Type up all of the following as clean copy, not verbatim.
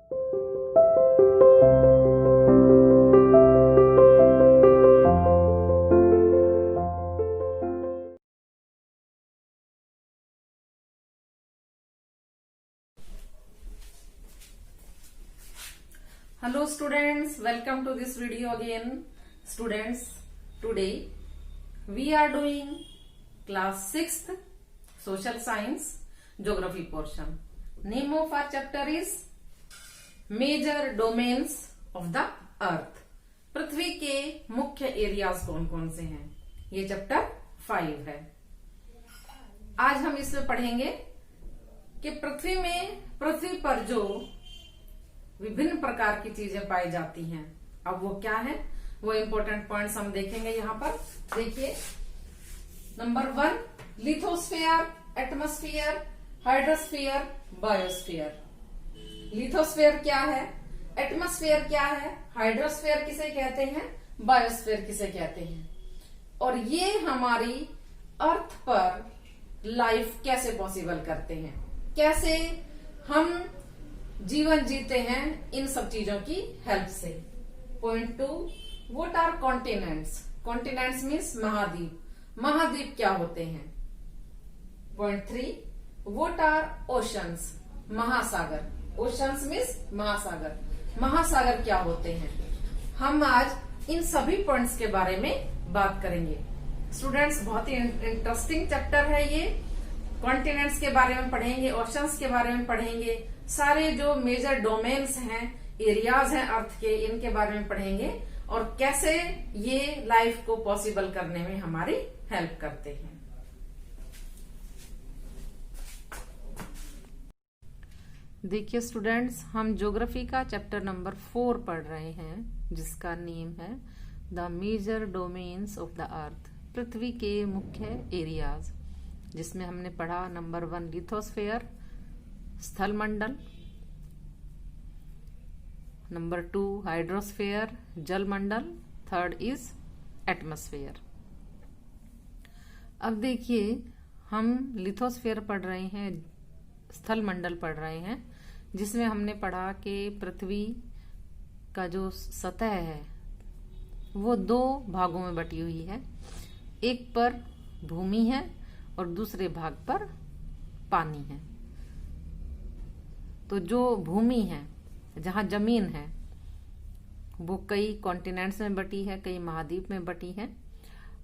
Hello students, welcome to this video again. Students, today we are doing class 6th social science geography portion. Name of our chapter is major domains of the earth. पृथ्वी के मुख्य areas कौन कौन से हैं, ये chapter 5 है। आज हम इसमें पढ़ेंगे कि पृथ्वी पर जो विभिन्न प्रकार की चीजें पाई जाती हैं, अब वो क्या है, वो इंपॉर्टेंट पॉइंट्स हम देखेंगे। यहाँ पर देखिए, number 1 lithosphere, atmosphere, hydrosphere, biosphere. Lithosphere क्या है, एटमॉस्फेयर क्या है, हाइड्रोस्फीयर किसे कहते हैं, बायोस्फीयर किसे कहते हैं, और ये हमारी अर्थ पर लाइफ कैसे पॉसिबल करते हैं, कैसे हम जीवन जीते हैं इन सब चीजों की हेल्प से। Point 2 what are continents. Continents means महाद्वीप, महाद्वीप क्या होते हैं। पॉइंट 3 व्हाट आर ओशंस, महासागर। ओशंस मीन्स महासागर, महासागर क्या होते हैं। हम आज इन सभी पॉइंट्स के बारे में बात करेंगे। स्टूडेंट्स, बहुत ही इंटरेस्टिंग चैप्टर है ये। कॉन्टिनेंट्स के बारे में पढ़ेंगे, ओशंस के बारे में पढ़ेंगे, सारे जो मेजर डोमेन्स हैं, एरियाज हैं अर्थ के, इनके बारे में पढ़ेंगे और कैसे ये लाइफ को पॉसिबल करने में हमारी हेल्प करते हैं। देखिए स्टूडेंट्स, हम ज्योग्राफी का चैप्टर नंबर 4 पढ़ रहे हैं, जिसका नेम है the major domains of the earth, पृथ्वी के मुख्य एरियाज, जिसमें हमने पढ़ा नंबर 1 लिथोस्फेयर, स्थल मंडल, नंबर 2 हाइड्रोस्फेयर, जल मंडल, थर्ड इज एटमॉस्फेयर। अब देखिए, हम लिथोस्फेयर पढ़ रहे हैं, स्थल मंडल पढ़ रहे हैं, जिसमें हमने पढ़ा कि पृथ्वी का जो सतह है वो 2 भागों में बटी हुई है। एक पर भूमि है और दूसरे भाग पर पानी है। तो जो भूमि है, जहां जमीन है, वो कई कॉन्टिनेंट्स में बटी है, कई महाद्वीप में बटी है।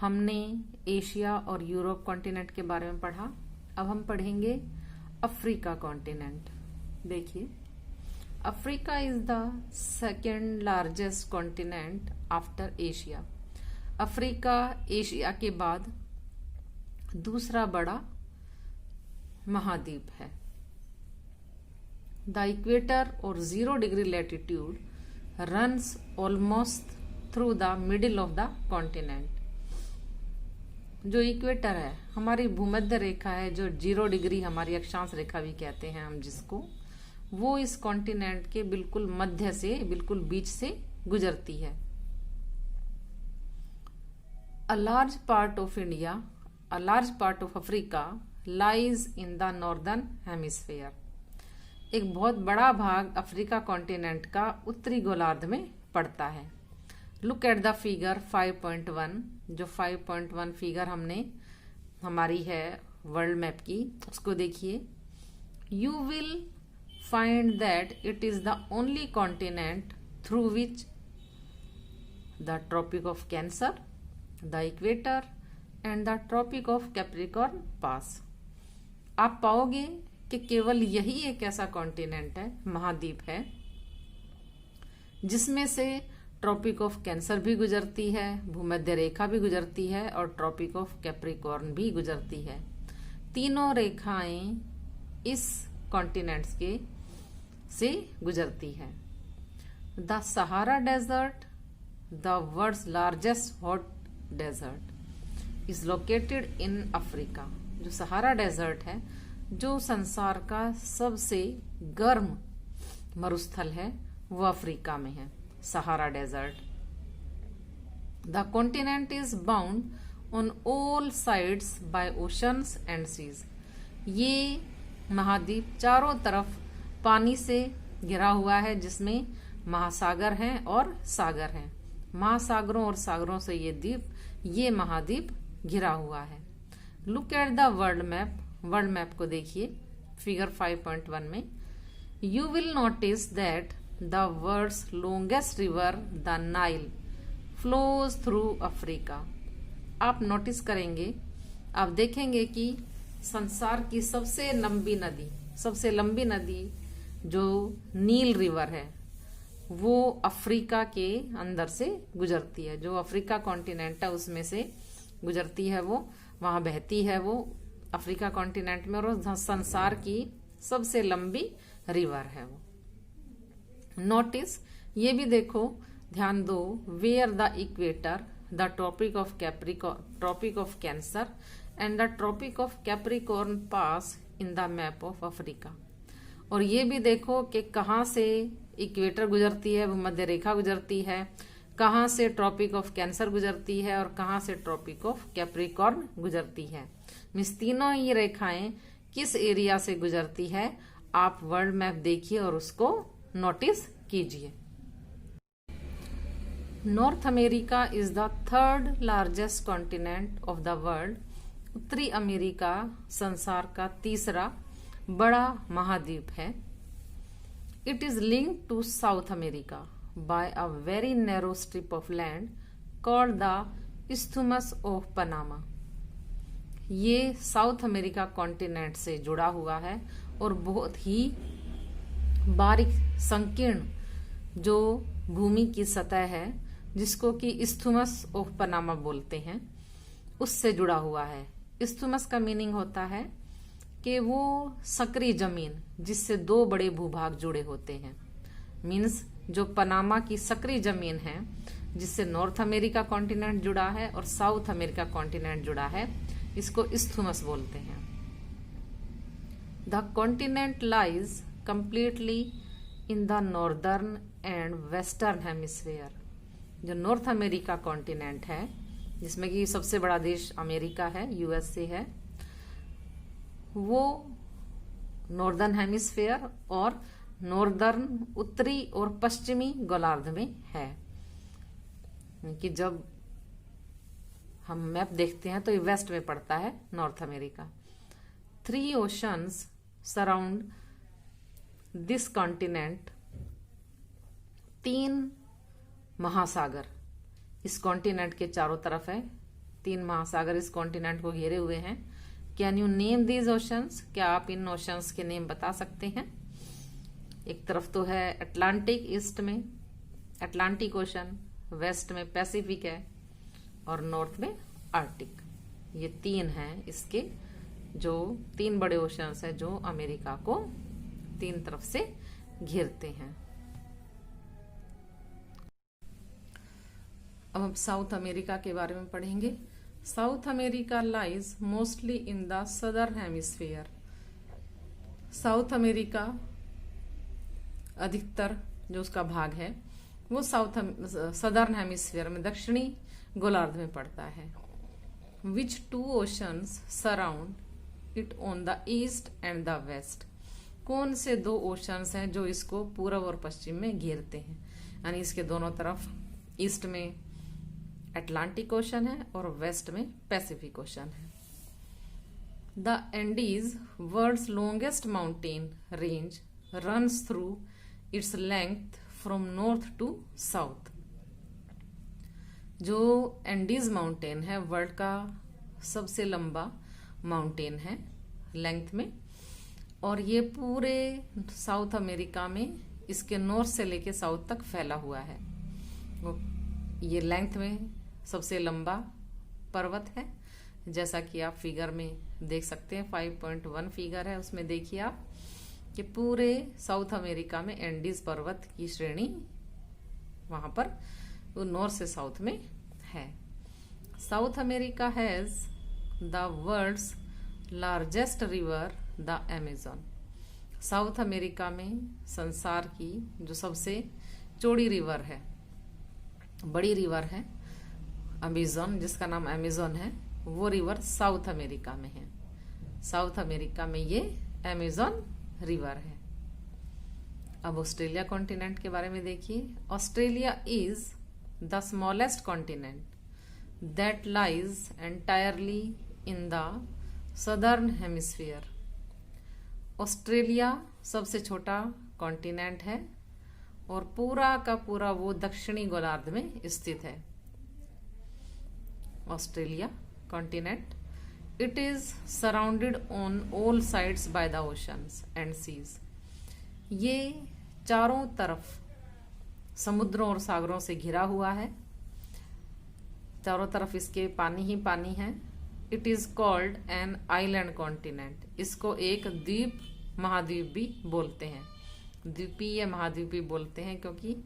हमने एशिया और यूरोप कॉन्टिनेंट के बारे में पढ़ा। अब हम पढ़ेंगे अफ्रीका कॉन्टिनेंट। देखिए, Africa is the second largest continent after Asia. Africa Asia के बाद दूसरा बड़ा महाद्वीप है। द इक्वेटर और 0 degree latitude runs almost through the middle of the continent. जो इक्वेटर है, हमारी भूमध्य रेखा है, जो 0 डिग्री हमारी अक्षांश रेखा भी कहते हैं हम जिसको, वो इस कॉन्टिनेंट के बिल्कुल मध्य से, बिल्कुल बीच से गुजरती है। A large part of India, a large part of Africa lies in the northern hemisphere. एक बहुत बड़ा भाग अफ्रीका कॉन्टिनेंट का उत्तरी गोलार्ध में पड़ता है। लुक एट द फिगर 5.1, जो 5.1 फिगर हमारी है वर्ल्ड मैप की, उसको देखिए। You will find that it is the only continent through which the tropic of cancer, the equator and the tropic of Capricorn pass. आप पाओगे कि केवल यही एक ऐसा कॉन्टिनेंट है, महाद्वीप है, जिसमें से ट्रॉपिक ऑफ कैंसर भी गुजरती है, भूमध्य रेखा भी गुजरती है और ट्रॉपिक ऑफ कैप्रिकॉर्न भी गुजरती है। तीनों रेखाएं इस कॉन्टिनेंट्स के से गुजरती है। The Sahara desert, the world's largest hot desert, is located in Africa. जो सहारा डेजर्ट है, जो संसार का सबसे गर्म मरुस्थल है, वो अफ्रीका में है, Sahara desert. The continent is bound on all sides by oceans and seas. ये महाद्वीप चारों तरफ पानी से घिरा हुआ है, जिसमें महासागर हैं और सागर हैं। महासागरों और सागरों से ये महाद्वीप घिरा हुआ है। Look at the world map. World map को देखिए फिगर 5.1 में। You will notice that the world's longest river the Nile flows through Africa. आप नोटिस करेंगे, आप देखेंगे कि संसार की सबसे लंबी नदी जो नील रिवर है वो अफ्रीका के अंदर से गुजरती है। जो अफ्रीका कॉन्टिनेंट है उसमें से गुजरती है, वो वहां बहती है, वो अफ्रीका कॉन्टिनेंट में, और संसार की सबसे लंबी रिवर है वो। नोटिस, ये भी देखो, ध्यान दो, where the equator, the tropic of cancer and the tropic of Capricorn pass in the map of Africa. और ये भी देखो कि कहाँ से इक्वेटर गुजरती है, वो मध्य रेखा गुजरती है, कहाँ से ट्रॉपिक ऑफ कैंसर गुजरती है और कहाँ से ट्रॉपिक ऑफ कैप्रिकॉर्न गुजरती है। मीन्स तीनों ही रेखाएं किस एरिया से गुजरती है, आप वर्ल्ड मैप देखिए और उसको नोटिस कीजिए। North America is the third largest continent of the world. उत्तरी अमेरिका संसार का तीसरा बड़ा महाद्वीप है। It is linked to South America by a very narrow strip of land called the isthmus of Panama. ये साउथ अमेरिका कॉन्टिनेंट से जुड़ा हुआ है और बहुत ही बारीक संकीर्ण जो भूमि की सतह है, जिसको कि इस्थुमस ऑफ पनामा बोलते हैं, उससे जुड़ा हुआ है। इस्थुमस का मीनिंग होता है कि वो सक्रिय जमीन जिससे दो बड़े भूभाग जुड़े होते हैं। मीन्स जो पनामा की सक्रिय जमीन है जिससे नॉर्थ अमेरिका कॉन्टिनेंट जुड़ा है और साउथ अमेरिका कॉन्टिनेंट जुड़ा है, इसको इस्थुमस बोलते हैं। The continent lies completely in the northern and western hemisphere. जो नॉर्थ अमेरिका कॉन्टिनेंट है, जिसमें कि सबसे बड़ा देश अमेरिका है, यूएसए है, वो नॉर्दर्न हेमिस्फीयर और नॉर्दर्न उत्तरी और पश्चिमी गोलार्ध में है। कि जब हम मैप देखते हैं तो ये वेस्ट में पड़ता है north America. 3 oceans surround this continent. 3 महासागर इस कॉन्टिनेंट के चारों तरफ है। 3 महासागर इस कॉन्टिनेंट को घेरे हुए हैं। Can you name these oceans? क्या आप इन ओशंस के नेम बता सकते हैं? एक तरफ तो है अटलांटिक, ईस्ट में अटलांटिक ओशन, वेस्ट में पैसिफिक है और नॉर्थ में आर्टिक। ये 3 हैं इसके जो 3 बड़े ओशंस हैं जो अमेरिका को 3 तरफ से घेरते हैं। अब हम साउथ अमेरिका के बारे में पढ़ेंगे। South America lies mostly in the southern hemisphere. South America अधिकतर जो उसका भाग है वो सदर्न हेमिस्फीयर में, दक्षिणी गोलार्ध में पड़ता है। Which 2 oceans surround it on the east and the west. कौन से 2 ओशंस हैं जो इसको पूर्व और पश्चिम में घेरते हैं? यानी इसके दोनों तरफ ईस्ट में अटलांटिक ओशन है और वेस्ट में पैसिफिक ओशन है। The Andes, world's longest mountain range, runs through its length from north to south. जो एंडीज माउंटेन है वर्ल्ड का सबसे लंबा माउंटेन है लेंथ में, और ये पूरे साउथ अमेरिका में इसके नॉर्थ से लेके साउथ तक फैला हुआ है। ये लेंथ में सबसे लंबा पर्वत है, जैसा कि आप फिगर में देख सकते हैं। 5.1 फिगर है, उसमें देखिए आप कि पूरे साउथ अमेरिका में एंडीज पर्वत की श्रेणी वहां पर वो नॉर्थ से साउथ में है। South America has the world's largest river the Amazon. South America में संसार की जो सबसे चौड़ी रिवर है, बड़ी रिवर है अमेजन, जिसका नाम अमेजन है, वो रिवर साउथ अमेरिका में है। साउथ अमेरिका में ये अमेजन रिवर है। अब ऑस्ट्रेलिया कॉन्टिनेंट के बारे में देखिए। Australia is the smallest continent that lies entirely in the southern hemisphere. Australia सबसे छोटा कॉन्टिनेंट है और पूरा का पूरा वो दक्षिणी गोलार्ध में स्थित है। Australia continent, it is surrounded on all sides by the oceans and seas. ये चारों तरफ समुद्रों और सागरों से घिरा हुआ है, चारों तरफ इसके पानी ही पानी है। It is called an island continent. इसको एक द्वीप महाद्वीप भी बोलते हैं, द्वीपीय महाद्वीपी बोलते हैं, क्योंकि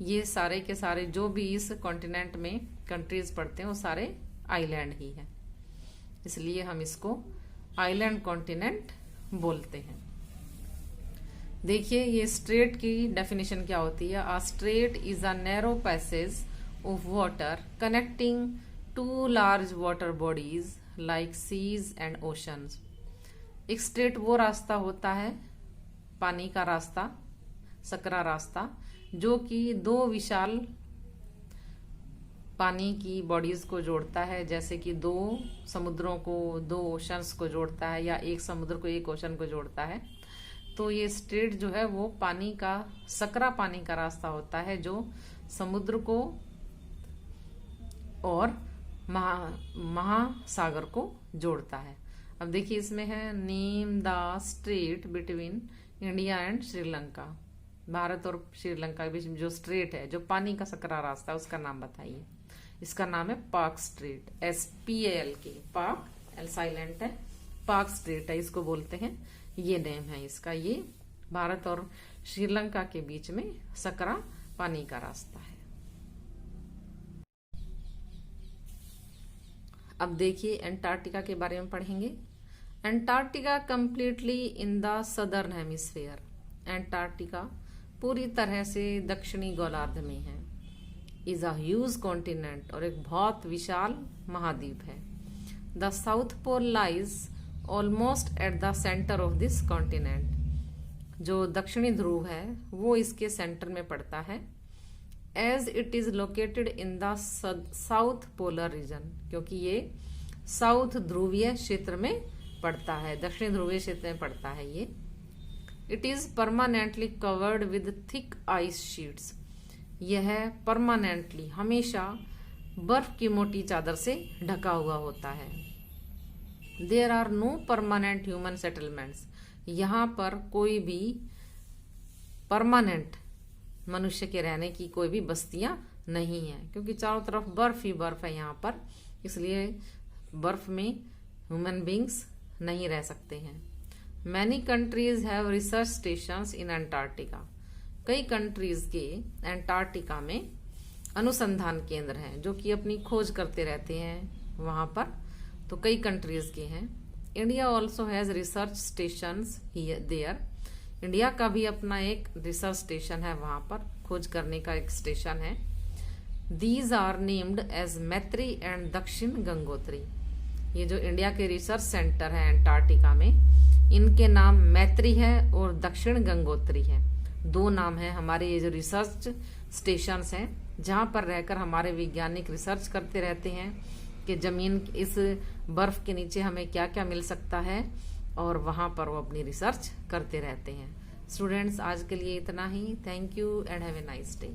ये सारे के सारे जो भी इस कॉन्टिनेंट में कंट्रीज पड़ते हैं वो सारे आइलैंड ही हैं, इसलिए हम इसको आइलैंड कॉन्टिनेंट बोलते हैं। देखिए ये स्ट्रेट की डेफिनेशन क्या होती है। A strait is a narrow passage of water connecting two large water bodies like seas and oceans. एक स्ट्रेट वो रास्ता होता है, पानी का रास्ता, सकरा रास्ता, जो कि दो विशाल पानी की बॉडीज को जोड़ता है, जैसे कि दो समुद्रों को, दो ओशंस को जोड़ता है, या एक समुद्र को एक ओशन को जोड़ता है। तो ये स्ट्रेट जो है वो पानी का, सकरा पानी का रास्ता होता है जो समुद्र को और महासागर को जोड़ता है। अब देखिए इसमें है name the straight between India and Sri Lanka. Bharat और श्रीलंका के बीच में जो स्ट्रेट है, जो पानी का सकरा रास्ता है, उसका नाम बताइए। इसका नाम है पाक स्ट्रेट, SPALK, पाक, एल साइलेंट है, पाक स्ट्रेट है, इसको बोलते हैं, ये नेम है इसका। ये भारत और श्रीलंका के बीच में सकरा पानी का रास्ता है। अब देखिए एंटार्क्टिका के बारे में पढ़ेंगे। Antarctica completely in the southern hemisphere. Antarctica पूरी तरह से दक्षिणी गोलार्ध में है। इज अ ह्यूज कॉन्टिनेंट, और एक बहुत विशाल महाद्वीप है। The south pole lies almost at the centre of this continent. जो दक्षिणी ध्रुव है वो इसके सेंटर में पड़ता है। As it is located in the south polar region, क्योंकि ये साउथ ध्रुवीय क्षेत्र में पड़ता है, दक्षिणी ध्रुवीय क्षेत्र में पड़ता है ये। It is permanently covered with thick ice sheets. यह परमानेंटली, हमेशा बर्फ की मोटी चादर से ढका हुआ होता है। There are no permanent human settlements. यहाँ पर कोई भी परमानेंट मनुष्य के रहने की कोई भी बस्तियां नहीं है, क्योंकि चारों तरफ बर्फ ही बर्फ है यहाँ पर, इसलिए बर्फ में ह्यूमन बींग्स नहीं रह सकते हैं। Many countries have research stations in Antarctica. कई कंट्रीज के अंटार्कटिका में अनुसंधान केंद्र हैं जो कि अपनी खोज करते रहते हैं वहां पर, तो कई कंट्रीज के हैं। India also has research stations there. India का भी अपना एक रिसर्च स्टेशन है, वहां पर खोज करने का एक स्टेशन है। दीज आर नेम्ड एज मैत्री एंड दक्षिण गंगोत्री। ये जो इंडिया के रिसर्च सेंटर है अंटार्कटिका में, इनके नाम मैत्री है और दक्षिण गंगोत्री है। दो नाम है हमारे ये जो रिसर्च स्टेशंस हैं, जहां पर रहकर हमारे वैज्ञानिक रिसर्च करते रहते हैं कि जमीन, इस बर्फ के नीचे हमें क्या क्या मिल सकता है, और वहां पर वो अपनी रिसर्च करते रहते हैं। स्टूडेंट्स, आज के लिए इतना ही। Thank you and have a nice day.